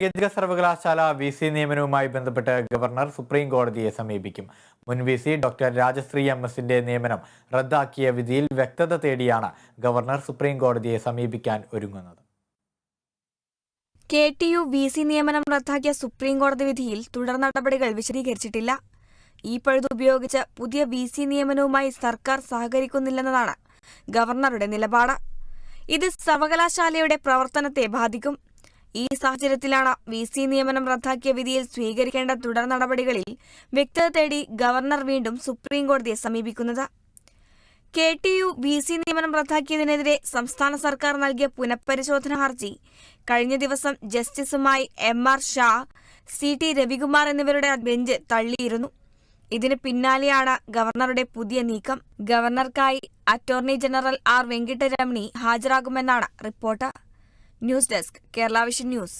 സാങ്കേതിക സർവകലാശാല VC നിയമനവുമായി ബന്ധപ്പെട്ട് ഗവർണർ സുപ്രീം കോടതിയെ സമീപിക്കും. മുൻ VC ഡോക്ടർ രാജശ്രീ MS-ന്റെ നിയമനം റദ്ദാക്കിയ വിധിയിൽ വ്യക്തത തേടിയാണ് ഗവർണർ സുപ്രീം കോടതിയെ സമീപിക്കാൻ ഒരുങ്ങുന്നത്. KTU VC നിയമനം റദ്ദാക്കിയ സുപ്രീം കോടതി വിധിയിൽ തുടർ നടപടികൾ വിശദീകരിച്ചിട്ടില്ല. ഈ പഴുത് ഉപയോഗിച്ച് പുതിയ VC നിയമനവുമായി സർക്കാർ സഹകരിക്കുന്നില്ലെന്നതാണ് ഗവർണറുടെ നിലപാട്. ഇത് സർവകലാശാലയുടെ പ്രവർത്തനത്തെ ബാധിക്കും. ഈ സാഹചര്യത്തിലാണ് VC നിയമനം റദ്ദാക്കിയ വിധിയിൽ സ്വീകരിക്കേണ്ട തുടർ നടപടികളിൽ വ്യക്തത തേടി ഗവർണർ വീണ്ടും സുപ്രീം കോടതിയെ സമീപിക്കുന്നത്. KTU VC നിയമനം റദ്ദാക്കിയതിനെതിരെ സംസ്ഥാന സർക്കാർ നൽകിയ പുനഃപരിശോധനാ ഹർജി കഴിഞ്ഞ ദിവസം ജസ്റ്റിസുമായി MR ഷാ, CT രവികുമാർ എന്നിവരുടെ ബെഞ്ച് തള്ളിയിരുന്നു. ഇതിന് പിന്നാലെയാണ് ഗവർണറുടെ പുതിയ നീക്കം. ഗവർണർക്കായി അറ്റോർണി ജനറൽ R വെങ്കിട്ടരമണി ഹാജരാകുമെന്നാണ് റിപ്പോർട്ട്. News desk, Kerala vision news.